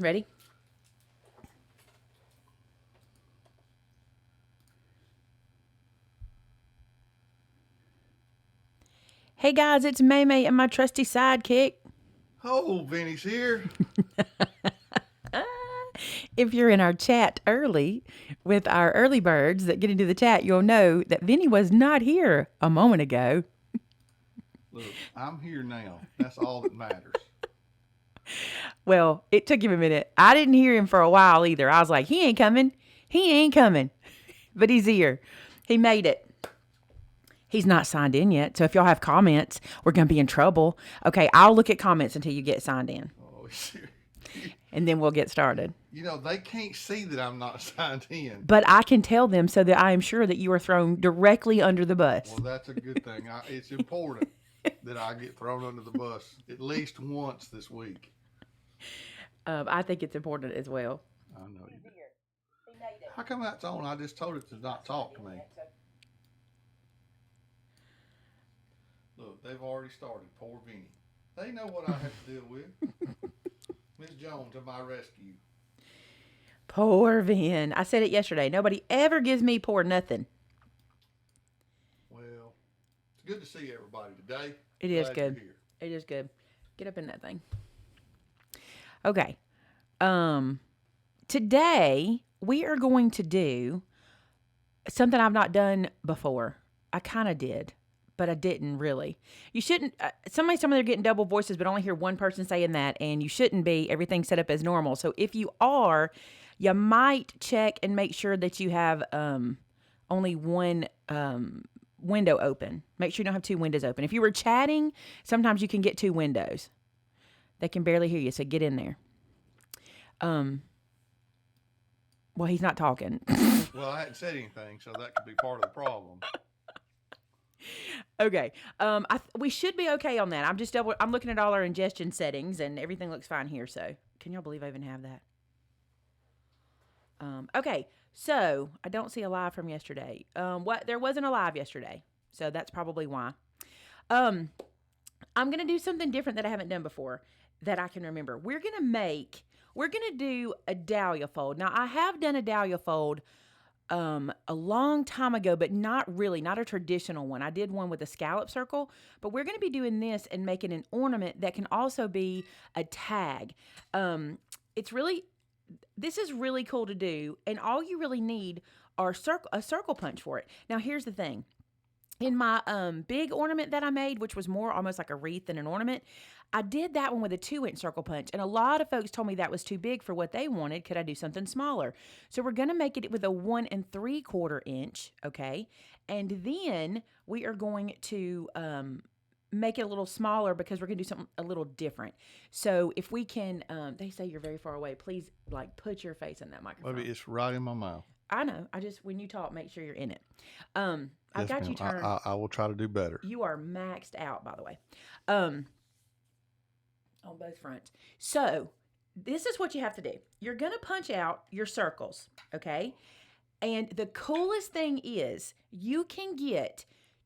Ready? Hey guys, it's Maymay and my trusty sidekick. Oh, Vinny's here. If you're in our chat early with our early birds that get into the chat, you'll know that Vinny was not here a moment ago. Look, I'm here now. That's all that matters. Well, it took him a minute. I didn't hear him for a while either. I was like, he ain't coming. He ain't coming. But he's here. He made it. He's not signed in yet. So if y'all have comments, we're going to be in trouble. Okay, I'll look at comments until you get signed in. Oh, And then we'll get started. you know, they can't see that I'm not signed in. But I can tell them so that I am sure that you are thrown directly under the bus. Well, that's a good thing. It's important that I get thrown under the bus at least once this week. I think it's important as well. I know you do. How come that's on? I just told it to not talk to me. Look, they've already started. Poor Vinny. They know what I have to deal with. Miss Jones to my rescue. Poor Vin. I said it yesterday. Nobody ever gives me poor nothing. Well, it's good to see everybody today. It is good. It is good. Get up in that thing. Okay. Today we are going to do something I've not done before. I kind of did, but I didn't really. You shouldn't. Somebody's telling me they're getting double voices, but only hear one person saying that, and you shouldn't be. Everything's set up as normal. So if you are, you might check and make sure that you have only one window open. Make sure you don't have two windows open. If you were chatting, sometimes you can get two windows. They can barely hear you, so get in there. Well, he's not talking. Well, I hadn't said anything, so that could be part of the problem. Okay. We should be okay on that. I'm looking at all our ingestion settings, and everything looks fine here. So, can y'all believe I even have that? Okay. So, I don't see a live from yesterday. There wasn't a live yesterday, so that's probably why. I'm gonna do something different that I haven't done before that I can remember. We're gonna do a dahlia fold. Now, I have done a dahlia fold a long time ago, but not a traditional one. I did one with a scallop circle, but we're going to be doing this and making an ornament that can also be a tag. This is really cool to do, and all you really need are a circle punch for it. Now, here's the thing. In my big ornament that I made, which was more almost like a wreath than an ornament, I did that one with a 2-inch circle punch. And a lot of folks told me that was too big for what they wanted. Could I do something smaller? So we're going to make it with a 1 3/4 inch, okay? And then we are going to make it a little smaller because we're going to do something a little different. So if we can, they say you're very far away. Please, put your face in that microphone. Maybe it's right in my mouth. I know. When you talk, make sure you're in it. Yes, got you turned. I will try to do better. You are maxed out, by the way, on both fronts. So this is what you have to do. You're going to punch out your circles, okay? And the coolest thing is you can get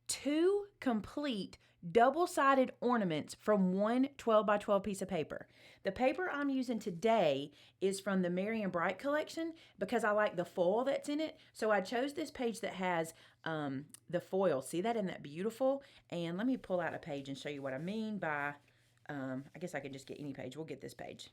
2 complete double-sided ornaments from one 12 by 12 piece of paper. The paper I'm using today is from the Merry and Bright collection because I like the foil that's in it. So I chose this page that has the foil. See that? Isn't that beautiful? And let me pull out a page and show you what I mean by, I guess I can just get any page. We'll get this page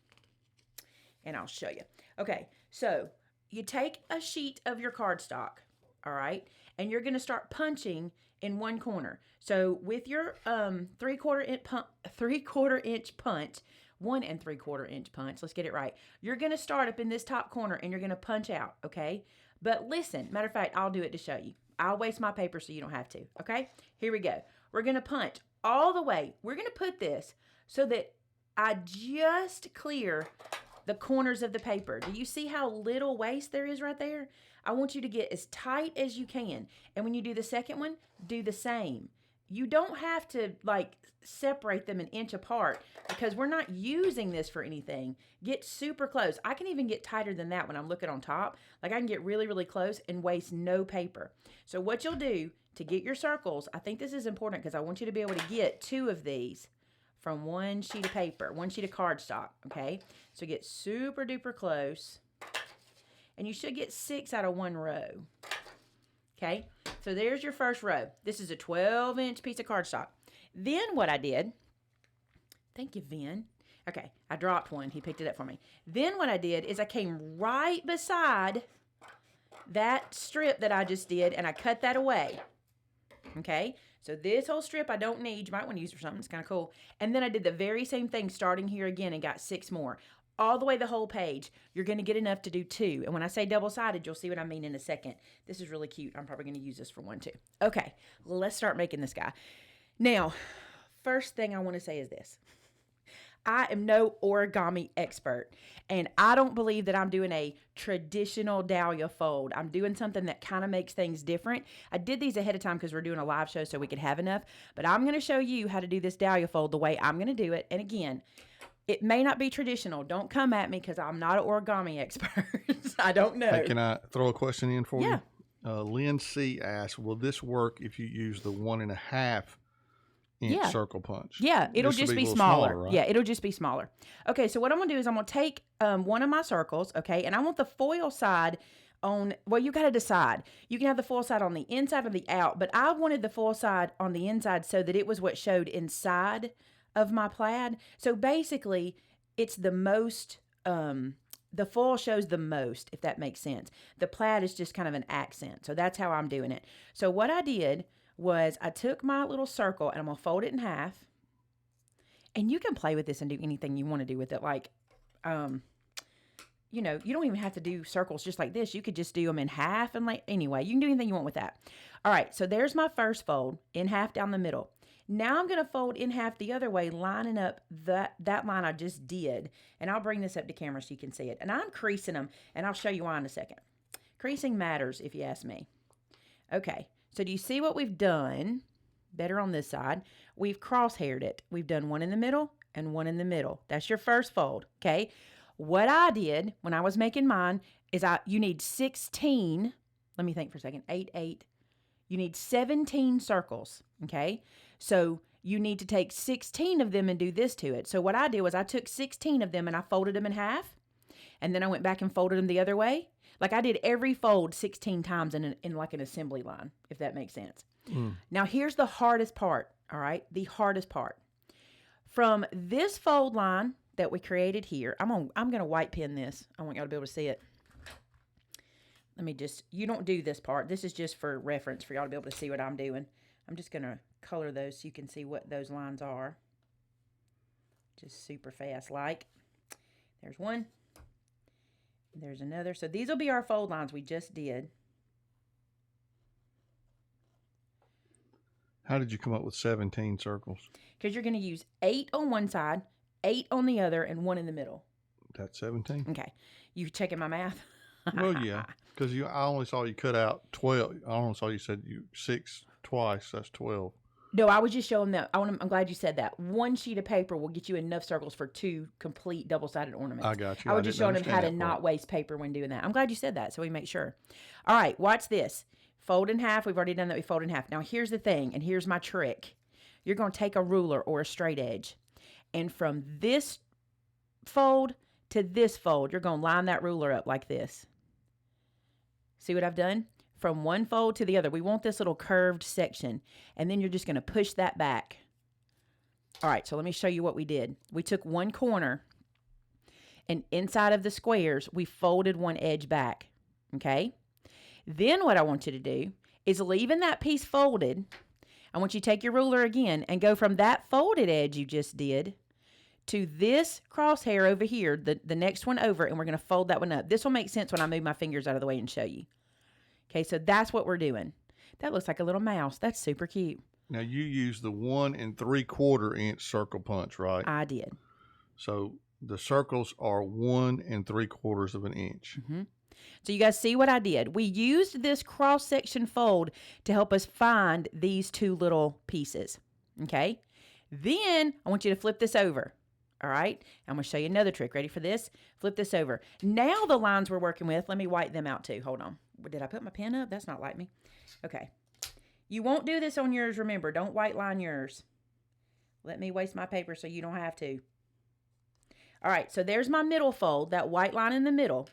and I'll show you. Okay, so you take a sheet of your cardstock, all right, and you're going to start punching in one corner. So with your 3/4 inch punch, 1 3/4 inch punch, let's get it right. You're going to start up in this top corner and you're going to punch out, okay? But listen, matter of fact, I'll do it to show you. I'll waste my paper so you don't have to, okay? Here we go. We're going to punch all the way. We're going to put this so that I just clear the corners of the paper. Do you see how little waste there is right there? I want you to get as tight as you can. And when you do the second one, do the same. You don't have to separate them an inch apart because we're not using this for anything. Get super close. I can even get tighter than that when I'm looking on top. I can get really, really close and waste no paper. So what you'll do to get your circles, I think this is important because I want you to be able to get 2 of these from one sheet of paper, one sheet of cardstock, okay? So get super duper close. And you should get 6 out of one row. Okay? So there's your first row. This is a 12-inch piece of cardstock. Then what I did, thank you, Vin. Okay, I dropped one. He picked it up for me. Then what I did is I came right beside that strip that I just did, and I cut that away. Okay? So this whole strip I don't need. You might want to use it for something. It's kind of cool. And then I did the very same thing starting here again and got 6 more. All the way the whole page. You're going to get enough to do 2. And when I say double-sided, you'll see what I mean in a second. This is really cute. I'm probably going to use this for 1 too. Okay, let's start making this guy. Now, first thing I want to say is this. I am no origami expert, and I don't believe that I'm doing a traditional Dahlia fold. I'm doing something that kind of makes things different. I did these ahead of time because we're doing a live show so we could have enough, but I'm going to show you how to do this Dahlia fold the way I'm going to do it. And again, it may not be traditional. Don't come at me because I'm not an origami expert. I don't know. Hey, can I throw a question in for you? Lynn C. asked, will this work if you use the 1.5 inch circle punch? Yeah, it'll just be smaller. Right? Yeah, it'll just be smaller. Okay, so what I'm going to do is I'm going to take one of my circles, okay, and I want the foil side on, well, you got to decide. You can have the foil side on the inside or the out, but I wanted the foil side on the inside so that it was what showed inside of my plaid. So basically, it's the most, the foil shows the most, if that makes sense. The plaid is just kind of an accent. So that's how I'm doing it. So what I did was I took my little circle and I'm going to fold it in half. And you can play with this and do anything you want to do with it. Like, you know, you don't even have to do circles just like this. You could just do them in half. And like, anyway, you can do anything you want with that. All right, so there's my first fold in half down the middle. Now I'm going to fold in half the other way, lining up that line I just did. And I'll bring this up to camera so you can see it. And I'm creasing them, and I'll show you why in a second. Creasing matters, if you ask me. Okay, so do you see what we've done? Better on this side. We've crosshaired it. We've done one in the middle and one in the middle. That's your first fold, okay? What I did when I was making mine is you need 16, let me think for a second, 8, 8. You need 17 circles, okay? So you need to take 16 of them and do this to it. So what I did was I took 16 of them and I folded them in half. And then I went back and folded them the other way. Like I did every fold 16 times in like an assembly line, if that makes sense. Now here's the hardest part, all right? The hardest part. From this fold line that we created here, I'm gonna white pen this. I want y'all to be able to see it. Let me just, you don't do this part. This is just for reference for y'all to be able to see what I'm doing. I'm just gonna color those so you can see what those lines are. Just super fast, like. There's one. There's another. So these will be our fold lines we just did. How did you come up with 17 circles? Because you're going to use 8 on one side, 8 on the other, and 1 in the middle. That's 17. Okay. You checking my math? Well, yeah. Because I only saw you cut out 12. I only saw you said 6 twice. That's 12. No, I was just showing that. I'm glad you said that. One sheet of paper will get you enough circles for 2 complete double-sided ornaments. I got you. I was just showing them how to not waste paper when doing that. I'm glad you said that, so we make sure. All right, watch this. Fold in half. We've already done that. We fold in half. Now, here's the thing, and here's my trick. You're going to take a ruler or a straight edge, and from this fold to this fold, you're going to line that ruler up like this. See what I've done? From one fold to the other. We want this little curved section. And then you're just going to push that back. All right, so let me show you what we did. We took one corner, and inside of the squares, we folded one edge back. Okay? Then what I want you to do is leaving that piece folded. I want you to take your ruler again and go from that folded edge you just did to this crosshair over here, the next one over, and we're going to fold that one up. This will make sense when I move my fingers out of the way and show you. Okay, so that's what we're doing. That looks like a little mouse. That's super cute. Now, you used the 1 3/4 inch circle punch, right? I did. So the circles are 1 3/4 of an inch. Mm-hmm. So you guys see what I did? We used this cross-section fold to help us find these 2 little pieces. Okay? Then I want you to flip this over. All right? I'm going to show you another trick. Ready for this? Flip this over. Now the lines we're working with, let me white them out too. Hold on. Did I put my pen up? That's not like me. Okay. You won't do this on yours, remember. Don't white line yours. Let me waste my paper so you don't have to. All right, so there's my middle fold, that white line in the middle.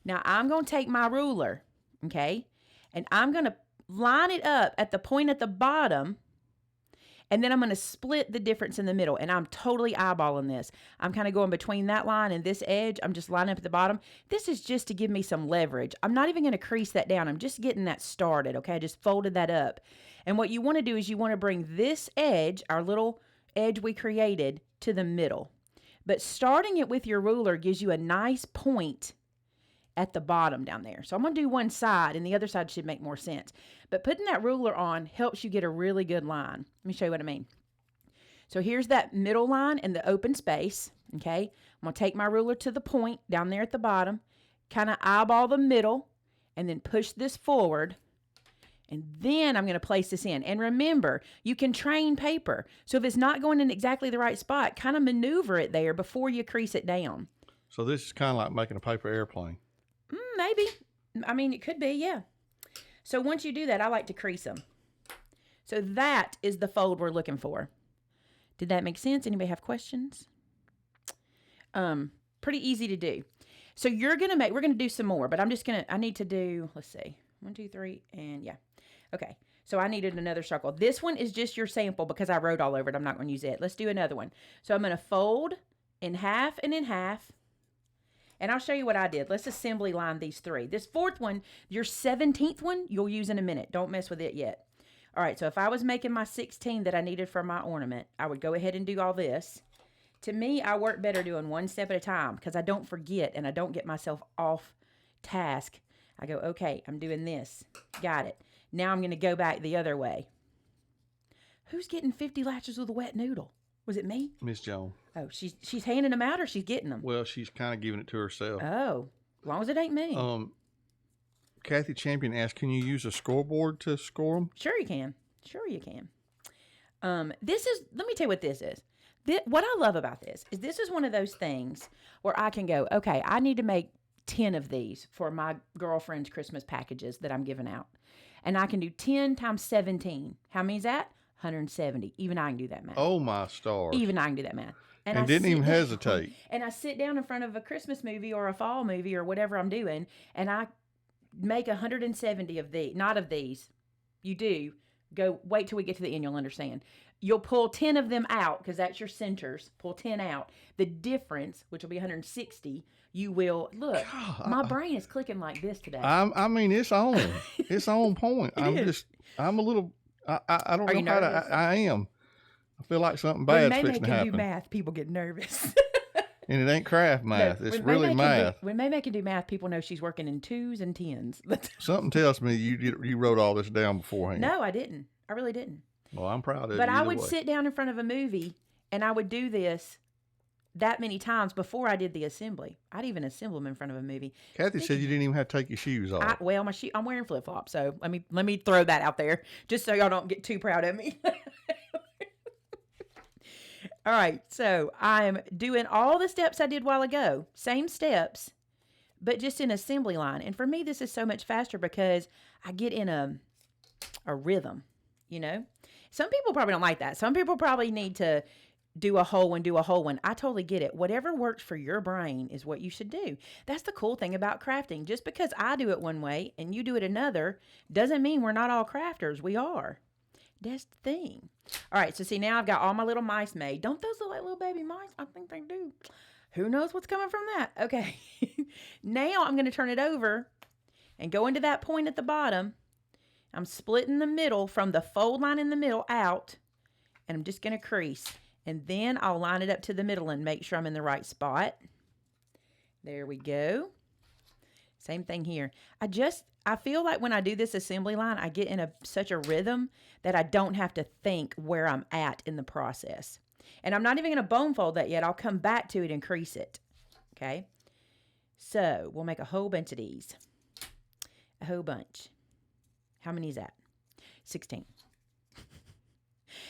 Now I'm going to take my ruler, okay, and I'm going to line it up at the point at the bottom, and then I'm going to split the difference in the middle, and I'm totally eyeballing this. I'm kind of going between that line and this edge. I'm just lining up at the bottom. This is just to give me some leverage. I'm not even going to crease that down. I'm just getting that started, okay? I just folded that up. And what you want to do is you want to bring this edge, our little edge we created, to the middle. But starting it with your ruler gives you a nice point at the bottom down there. So I'm going to do one side, and the other side should make more sense. But putting that ruler on helps you get a really good line. Let me show you what I mean. So here's that middle line and the open space, okay? I'm going to take my ruler to the point down there at the bottom, kind of eyeball the middle, and then push this forward. And then I'm going to place this in. And remember, you can train paper. So if it's not going in exactly the right spot, kind of maneuver it there before you crease it down. So this is kind of like making a paper airplane. Maybe. I mean, it could be, yeah. So once you do that, I like to crease them. So that is the fold we're looking for. Did that make sense? Anybody have questions? Pretty easy to do. So we're going to do some more, but I need to do, let's see, 1, 2, 3, and yeah. Okay, so I needed another circle. This one is just your sample because I wrote all over it. I'm not going to use it. Let's do another one. So I'm going to fold in half and in half. And I'll show you what I did. Let's assembly line these 3. This 4th one, your 17th one, you'll use in a minute. Don't mess with it yet. All right, so if I was making my 16 that I needed for my ornament, I would go ahead and do all this. To me, I work better doing one step at a time because I don't forget and I don't get myself off task. I go, okay, I'm doing this. Got it. Now I'm going to go back the other way. Who's getting 50 lashes with a wet noodle? Was it me? Miss Joan. Oh, she's handing them out or she's getting them? Well, she's kind of giving it to herself. Oh, as long as it ain't me. Kathy Champion asked, can you use a scoreboard to score them? Sure you can. Sure you can. Let me tell you what this is. What I love about this is one of those things where I can go, okay, I need to make 10 of these for my girlfriend's Christmas packages that I'm giving out. And I can do 10 times 17. How many is that? 170. Even I can do that math. Oh, my stars. Even I can do that math. And I didn't even hesitate. And I sit down in front of a Christmas movie or a fall movie or whatever I'm doing, and I make 170 of these. Not of these. You do. Wait till we get to the end, you'll understand. You'll pull 10 of them out, because that's your centers. Pull 10 out. The difference, which will be 160, you will, look, God, my brain is clicking like this today. I mean, it's on. It's on point. I'm a little, I don't know how to, I am. I feel like something bad's fixing to happen. When Maymay can do math, people get nervous. And it ain't craft math. No, it's really math. When Maymay can do math, people know she's working in 2s and 10s. Something tells me you wrote all this down beforehand. No, I didn't. I really didn't. Well, I'm proud of you. But I would sit down in front of a movie, and I would do this that many times before I did the assembly. I'd even assemble them in front of a movie. Kathy said you didn't even have to take your shoes off. I'm wearing flip-flops, so let me throw that out there, just so y'all don't get too proud of me. All right, so I'm doing all the steps I did a while ago. Same steps, but just in assembly line. And for me, this is so much faster because I get in a rhythm, you know? Some people probably don't like that. Some people probably need to do a whole one. I totally get it. Whatever works for your brain is what you should do. That's the cool thing about crafting. Just because I do it one way and you do it another doesn't mean we're not all crafters. We are. That's the thing. All right, so see, now I've got all my little mice made. Don't those look like little baby mice? I think they do. Who knows what's coming from that? Okay. Now I'm going to turn it over and go into that point at the bottom. I'm splitting the middle from the fold line in the middle out, and I'm just going to crease. And then I'll line it up to the middle and make sure I'm in the right spot. There we go. Same thing here. I feel like when I do this assembly line, I get in such a rhythm that I don't have to think where I'm at in the process. And I'm not even going to bone fold that yet. I'll come back to it and crease it. Okay? So we'll make a whole bunch of these. A whole bunch. How many is that? 16.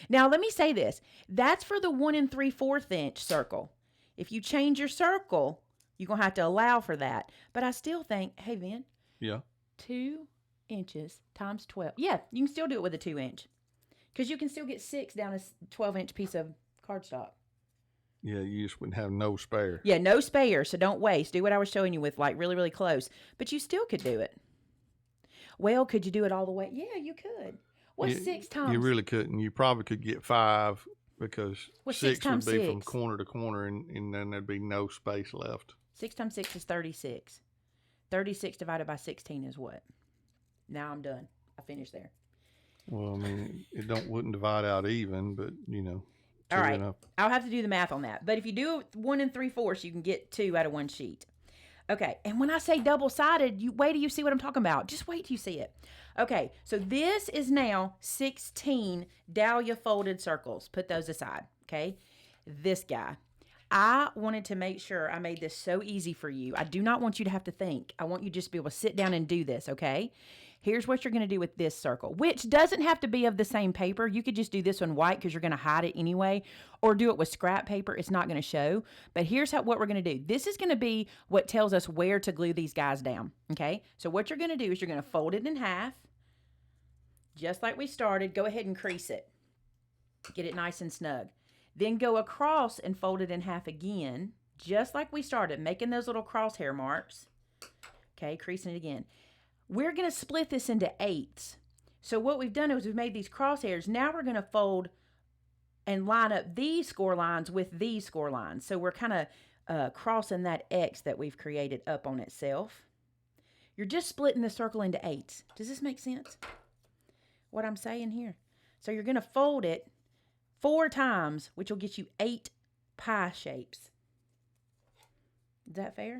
Now, let me say this. That's for the 1 3/4 inch circle. If you change your circle, you're going to have to allow for that. But I still think, hey, Vin. Yeah. 2 inches times 12. Yeah, you can still do it with a 2 inch. Because you can still get 6 down a 12-inch piece of cardstock. Yeah, you just wouldn't have no spare. Yeah, no spare, so don't waste. Do what I was showing you with, like, really, really close. But you still could do it. Well, could you do it all the way? Yeah, you could. What's 6 times? You really couldn't. You probably could get 5 because 6 would be 6? from corner to corner, and then there'd be no space left. 6 times 6 is 36. 36 divided by 16 is what? Now I'm done. I finished there. Well, I mean, it wouldn't divide out even, but, you know. All right. I'll have to do the math on that. But if you do 1 3/4, you can get 2 out of 1 sheet. Okay. And when I say double-sided, you wait till you see what I'm talking about. Just wait till you see it. Okay. So this is now 16 Dahlia folded circles. Put those aside. Okay. This guy. I wanted to make sure I made this so easy for you. I do not want you to have to think. I want you just to be able to sit down and do this, okay? Here's what you're going to do with this circle, which doesn't have to be of the same paper. You could just do this one white because you're going to hide it anyway, or do it with scrap paper. It's not going to show. But here's what we're going to do. This is going to be what tells us where to glue these guys down, okay? So what you're going to do is you're going to fold it in half, just like we started. Go ahead and crease it. Get it nice and snug. Then go across and fold it in half again, just like we started, making those little crosshair marks. Okay, creasing it again. We're going to split this into 8ths. So what we've done is we've made these crosshairs. Now we're going to fold and line up these score lines with these score lines. So we're kind of crossing that X that we've created up on itself. You're just splitting the circle into 8ths. Does this make sense? What I'm saying here? So you're going to fold it 4 times, which will get you 8 pie shapes. Is that fair?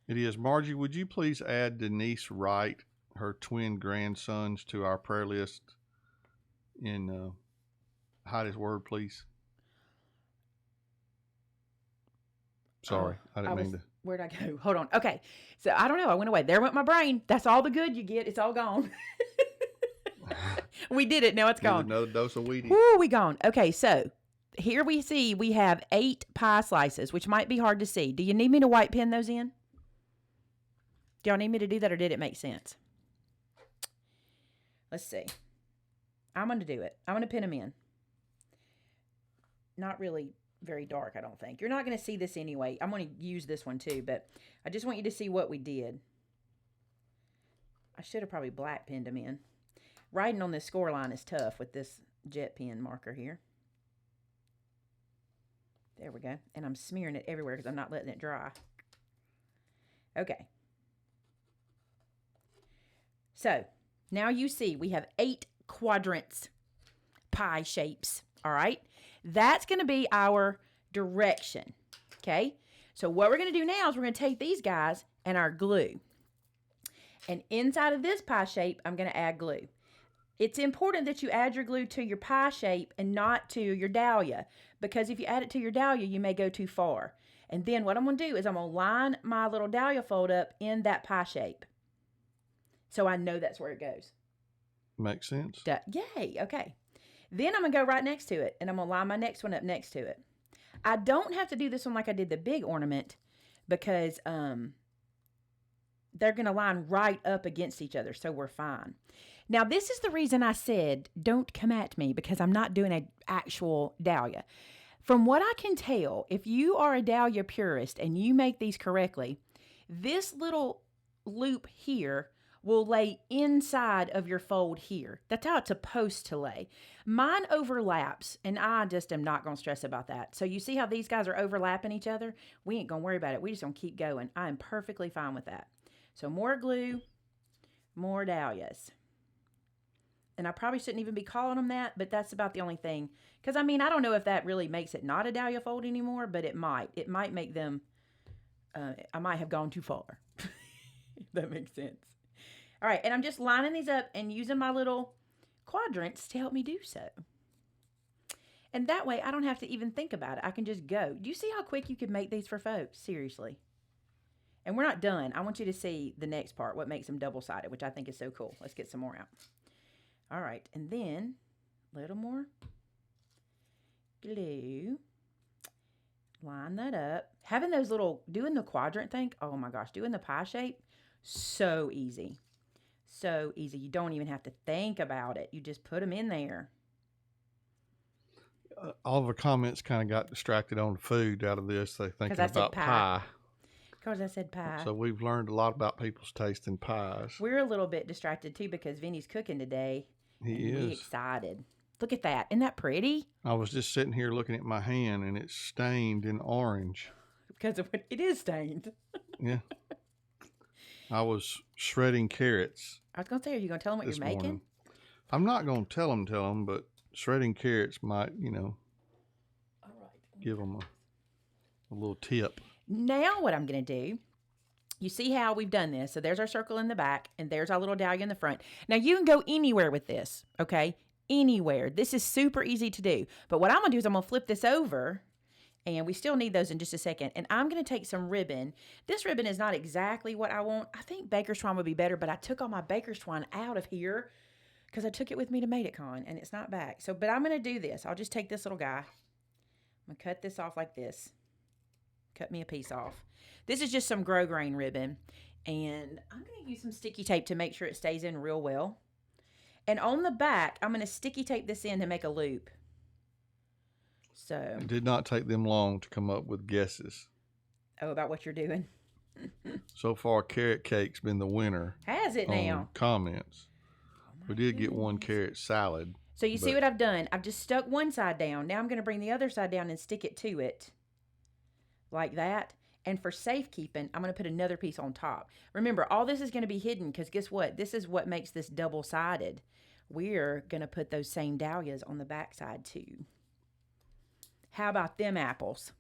It is. Margie, would you please add Denise Wright, her twin grandsons, to our prayer list in hide his word, please? Sorry, I didn't mean to. Where'd I go? Hold on. Okay, so I don't know. I went away. There went my brain. That's all the good you get. It's all gone. We did it. Now it's gone. Another dose of Wheaties. Woo, we gone. Okay, so here we see we have 8 pie slices, which might be hard to see. Do you need me to white pen those in? Do y'all need me to do that, or did it make sense? Let's see. I'm going to do it. I'm going to pin them in. Not really very dark, I don't think. You're not going to see this anyway. I'm going to use this one too, but I just want you to see what we did. I should have probably black pinned them in. Writing on this score line is tough with this jet pen marker here. There we go. And I'm smearing it everywhere because I'm not letting it dry. Okay. So, now you see we have 8 quadrants, pie shapes, all right? That's going to be our direction, okay? So, what we're going to do now is we're going to take these guys and our glue. And inside of this pie shape, I'm going to add glue. It's important that you add your glue to your pie shape and not to your dahlia, because if you add it to your dahlia, you may go too far. And then what I'm going to do is I'm going to line my little dahlia fold up in that pie shape, so I know that's where it goes. Makes sense. Yay, okay. Then I'm going to go right next to it, and I'm going to line my next one up next to it. I don't have to do this one like I did the big ornament, because they're going to line right up against each other, so we're fine. Now, this is the reason I said, don't come at me, because I'm not doing an actual dahlia. From what I can tell, if you are a dahlia purist and you make these correctly, this little loop here will lay inside of your fold here. That's how it's supposed to lay. Mine overlaps, and I just am not going to stress about that. So you see how these guys are overlapping each other? We ain't going to worry about it. We just going to keep going. I am perfectly fine with that. So more glue, more dahlias. And I probably shouldn't even be calling them that, but that's about the only thing. Because, I mean, I don't know if that really makes it not a dahlia fold anymore, but it might. It might make them, I might have gone too far. If that makes sense. All right, and I'm just lining these up and using my little quadrants to help me do so. And that way, I don't have to even think about it. I can just go. Do you see how quick you could make these for folks? Seriously. And we're not done. I want you to see the next part, what makes them double-sided, which I think is so cool. Let's get some more out. All right, and then a little more glue. Line that up. Having those little, doing the quadrant thing, oh my gosh, doing the pie shape, so easy. So easy. You don't even have to think about it. You just put them in there. all of our comments kind of got distracted on the food out of this. They thinking about pie. Because I said pie. So we've learned a lot about people's taste in pies. We're a little bit distracted too because Vinny's cooking today. He is. We're excited. Look at that. Isn't that pretty? I was just sitting here looking at my hand and it's stained in orange. Because it is stained. Yeah. I was shredding carrots. I was going to say, are you going to tell them what you're making? Morning. I'm not going to tell them, but shredding carrots might, all right, give them a little tip. Now what I'm going to do, you see how we've done this. So there's our circle in the back and there's our little dahlia in the front. Now you can go anywhere with this, okay? Anywhere. This is super easy to do. But what I'm going to do is I'm going to flip this over. And we still need those in just a second. And I'm going to take some ribbon. This ribbon is not exactly what I want. I think baker's twine would be better, but I took all my baker's twine out of here because I took it with me to Made It Con, and it's not back. So, but I'm going to do this. I'll just take this little guy. I'm going to cut this off like this. Cut me a piece off. This is just some grosgrain ribbon. And I'm going to use some sticky tape to make sure it stays in real well. And on the back, I'm going to sticky tape this in to make a loop. So it did not take them long to come up with guesses. Oh, about what you're doing? So far, carrot cake's been the winner. Has it now? Comments. We did get one carrot salad. So you see what I've done? I've just stuck one side down. Now I'm going to bring the other side down and stick it to it. Like that. And for safekeeping, I'm going to put another piece on top. Remember, all this is going to be hidden because guess what? This is what makes this double-sided. We're going to put those same dahlias on the back side too. How about them apples?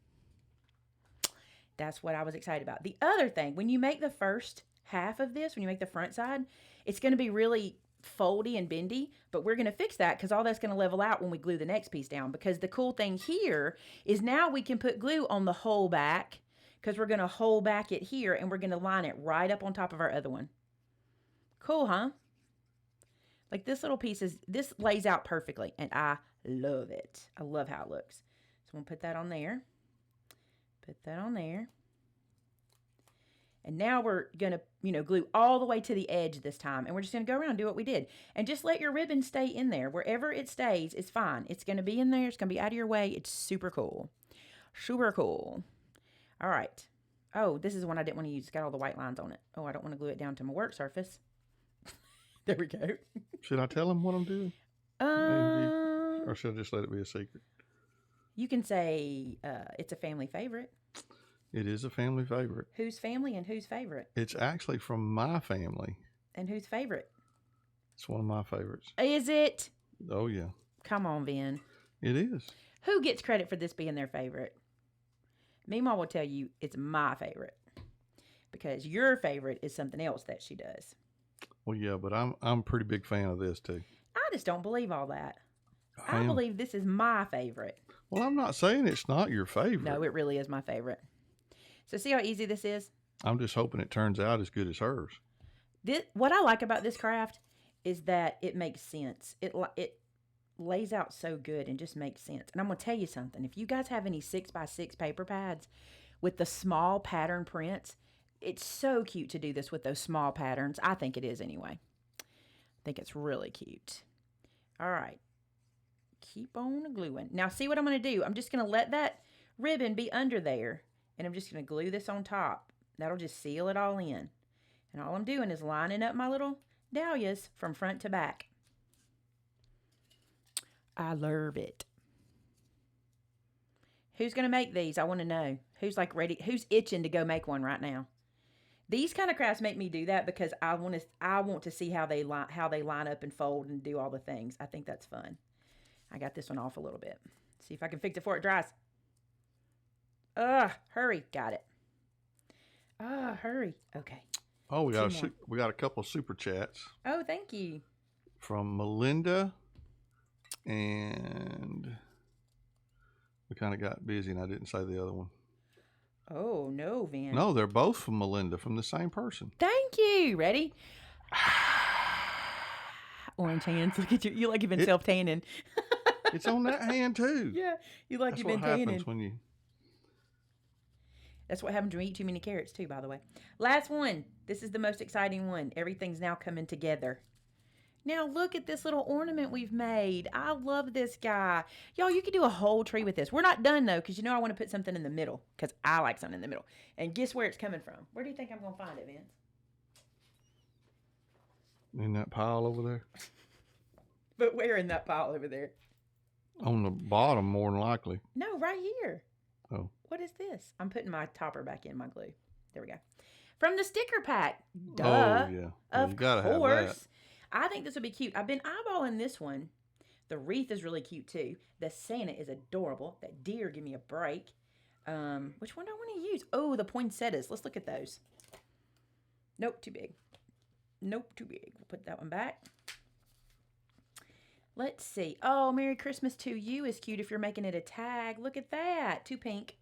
That's what I was excited about. The other thing, when you make the first half of this, when you make the front side, it's going to be really foldy and bendy, but we're going to fix that because all that's going to level out when we glue the next piece down. Because the cool thing here is now we can put glue on the whole back because we're going to hole back it here and we're going to line it right up on top of our other one. Cool, huh? Like this little piece this lays out perfectly and I love it. I love how it looks. So I'm going to put that on there. Put that on there. And now we're going to, glue all the way to the edge this time. And we're just going to go around and do what we did. And just let your ribbon stay in there. Wherever it stays, it's fine. It's going to be in there. It's going to be out of your way. It's super cool. Super cool. All right. Oh, this is one I didn't want to use. It's got all the white lines on it. Oh, I don't want to glue it down to my work surface. There we go. Should I tell them what I'm doing? Or should I just let it be a secret? You can say it's a family favorite. It is a family favorite. Whose family and whose favorite? It's actually from my family. And whose favorite? It's one of my favorites. Is it? Oh, yeah. Come on, Vin. It is. Who gets credit for this being their favorite? Meemaw will tell you it's my favorite. Because your favorite is something else that she does. Well, yeah, but I'm a pretty big fan of this, too. I just don't believe all that. I believe this is my favorite. Well, I'm not saying it's not your favorite. No, it really is my favorite. So see how easy this is? I'm just hoping it turns out as good as hers. What I like about this craft is that it makes sense. It lays out so good and just makes sense. And I'm going to tell you something. If you guys have any 6x6 paper pads with the small pattern prints, it's so cute to do this with those small patterns. I think it is anyway. I think it's really cute. All right. Keep on gluing. Now see what I'm going to do. I'm just going to let that ribbon be under there. And I'm just going to glue this on top. That'll just seal it all in. And all I'm doing is lining up my little dahlias from front to back. I love it. Who's going to make these? I want to know. Who's like ready? Who's itching to go make one right now? These kind of crafts make me do that because I want to see how they line up and fold and do all the things. I think that's fun. I got this one off a little bit. See if I can fix it before it dries. Hurry. Got it. Hurry. Okay. Oh, we got a couple of super chats. Oh, thank you. From Melinda, and we kind of got busy and I didn't say the other one. Oh, no, Vin. No, they're both from Melinda, from the same person. Thank you. Ready? Orange hands. Look at you. You like you've been self-tanning. It's on that hand, too. Yeah. You like you've been tanning. That's what happens when you... That's what happens when you eat too many carrots, too, by the way. Last one. This is the most exciting one. Everything's now coming together. Now look at this little ornament we've made. I love this guy. Y'all, you could do a whole tree with this. We're not done though, because I want to put something in the middle, because I like something in the middle. And guess where it's coming from? Where do you think I'm going to find it, Vince? In that pile over there. But where in that pile over there? On the bottom, more than likely. No, right here. Oh. What is this? I'm putting my topper back in my glue. There we go. From the sticker pack. Duh. Oh, yeah. Of you gotta course. Have that. I think this would be cute. I've been eyeballing this one. The wreath is really cute too. The Santa is adorable. That deer, give me a break. Which one do I want to use? Oh, the poinsettias. Let's look at those. Nope, too big. Nope, too big. We'll put that one back. Let's see. Oh, Merry Christmas to you is cute if you're making it a tag. Look at that. Too pink.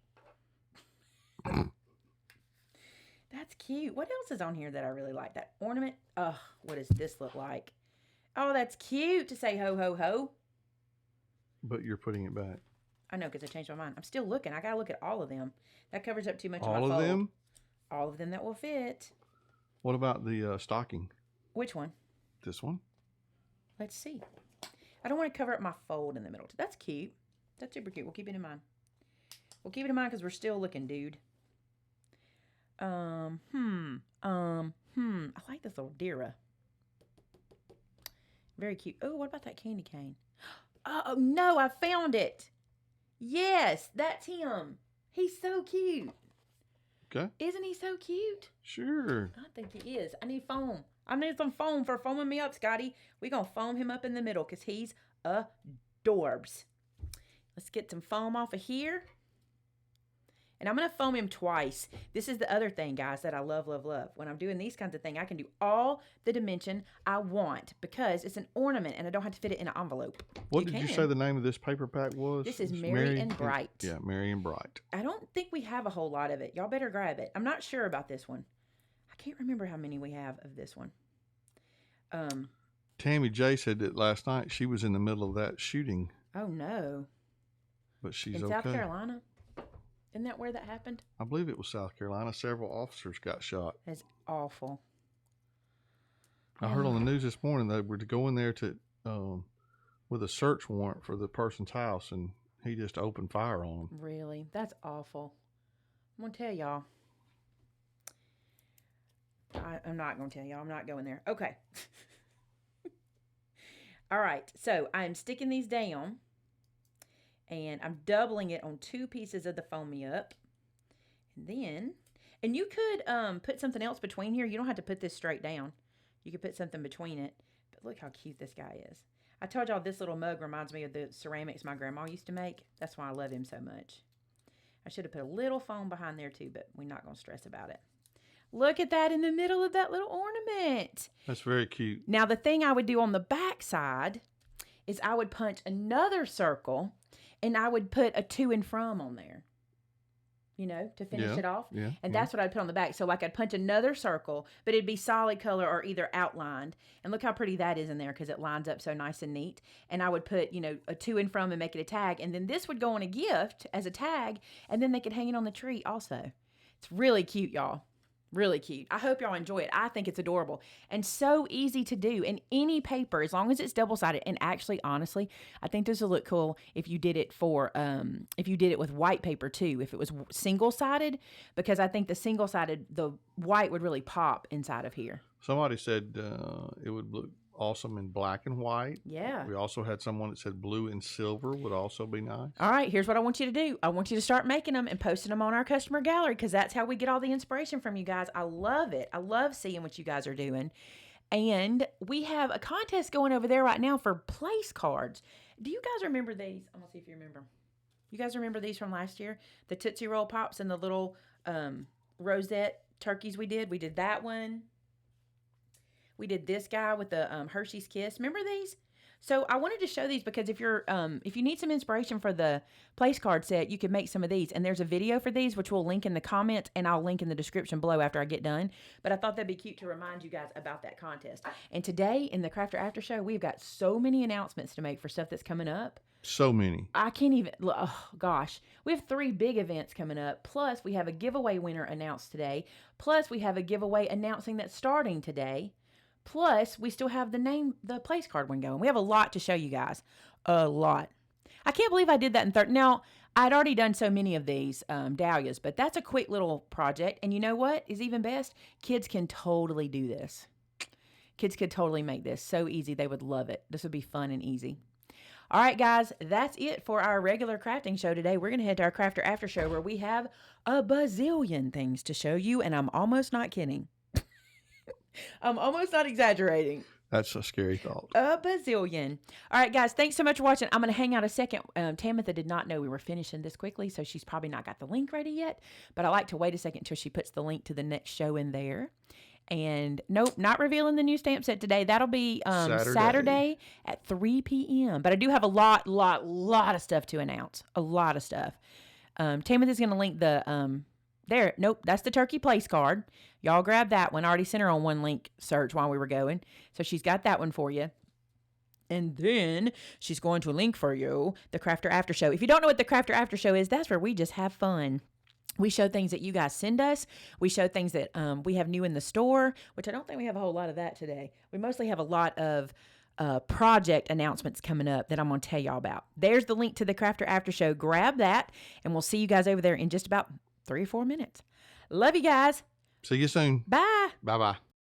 That's cute. What else is on here that I really like? That ornament. Oh, what does this look like? Oh, that's cute to say ho, ho, ho. But you're putting it back. I know, because I changed my mind. I'm still looking. I got to look at all of them. That covers up too much of my fold. fold. All of them? All of them that will fit. What about the stocking? Which one? This one. Let's see. I don't want to cover up my fold in the middle. That's cute. That's super cute. We'll keep it in mind. We'll keep it in mind because we're still looking, dude. I like this little deer. Very cute. Oh, what about that candy cane? Oh, no, I found it. Yes, that's him. He's so cute. Okay. Isn't he so cute? Sure. I think he is. I need foam. I need some foam for foaming me up, Scotty. We're going to foam him up in the middle because he's adorbs. Let's get some foam off of here. And I'm going to foam him twice. This is the other thing, guys, that I love, love, love. When I'm doing these kinds of things, I can do all the dimension I want because it's an ornament and I don't have to fit it in an envelope. What did you say the name of this paper pack was? This is Merry and Bright. Yeah, Merry and Bright. I don't think we have a whole lot of it. Y'all better grab it. I'm not sure about this one. I can't remember how many we have of this one. Tammy J said that last night she was in the middle of that shooting. Oh, no. But she's in okay. South Carolina? Isn't that where that happened? I believe it was South Carolina. Several officers got shot. That's awful. I heard on the news this morning they were to go in there to with a search warrant for the person's house, and he just opened fire on them. Really? That's awful. I'm going to tell y'all. I'm not going to tell y'all. I'm not going there. Okay. All right. So I'm sticking these down. And I'm doubling it on 2 pieces of the Foam Me Up. And you could put something else between here. You don't have to put this straight down. You could put something between it. But look how cute this guy is. I told y'all this little mug reminds me of the ceramics my grandma used to make. That's why I love him so much. I should have put a little foam behind there too, but we're not going to stress about it. Look at that in the middle of that little ornament. That's very cute. Now, the thing I would do on the back side is I would punch another circle and I would put a to and from on there, to finish it off. Yeah, and that's what I'd put on the back. So like I'd punch another circle, but it'd be solid color or either outlined. And look how pretty that is in there because it lines up so nice and neat. And I would put, a to and from and make it a tag. And then this would go on a gift as a tag. And then they could hang it on the tree also. It's really cute, y'all. Really cute. I hope y'all enjoy it. I think it's adorable and so easy to do in any paper as long as it's double-sided. And actually, honestly, I think this will look cool if you did it if you did it with white paper too, if it was single-sided, because I think the white would really pop inside of here. Somebody said it would look awesome in black and white. Yeah. We also had someone that said blue and silver would also be nice. All right, here's what I want you to do. I want you to start making them and posting them on our customer gallery because that's how we get all the inspiration from you guys. I love it. I love seeing what you guys are doing. And we have a contest going over there right now for place cards. Do you guys remember these? I'm going to see if you remember. You guys remember these from last year? The Tootsie Roll Pops and the little rosette turkeys we did? We did that one. We did this guy with the Hershey's Kiss. Remember these? So I wanted to show these because if you need some inspiration for the place card set, you can make some of these. And there's a video for these, which we'll link in the comments and I'll link in the description below after I get done. But I thought that'd be cute to remind you guys about that contest. And today in the Crafter After Show, we've got so many announcements to make for stuff that's coming up. So many. I can't even, oh gosh. We have 3 big events coming up. Plus we have a giveaway winner announced today. Plus we have a giveaway announcing that's starting today. Plus, we still have the place card one going. We have a lot to show you guys. A lot. I can't believe I did that in third. Now, I'd already done so many of these dahlias, but that's a quick little project. And you know what is even best? Kids can totally do this. Kids could totally make this. So easy. They would love it. This would be fun and easy. All right, guys, that's it for our regular crafting show today. We're going to head to our Crafter After Show where we have a bazillion things to show you, and I'm almost not kidding. I'm almost not exaggerating. That's a scary thought. A bazillion. All right, guys, thanks so much for watching. I'm going to hang out a second. Tamitha did not know we were finishing this quickly, so she's probably not got the link ready yet, but I like to wait a second until she puts the link to the next show in there. And nope, not revealing the new stamp set today. That'll be Saturday at 3 p.m. But I do have a lot of stuff to announce. A lot of stuff. Tamitha's going to link the, there. Nope, that's the turkey place card. Y'all grab that one. I already sent her on one link search while we were going. So she's got that one for you. And then she's going to link for you the Crafter After Show. If you don't know what the Crafter After Show is, that's where we just have fun. We show things that you guys send us. We show things that we have new in the store, which I don't think we have a whole lot of that today. We mostly have a lot of project announcements coming up that I'm going to tell y'all about. There's the link to the Crafter After Show. Grab that, and we'll see you guys over there in just about 3 or 4 minutes. Love you guys. See you soon. Bye. Bye-bye.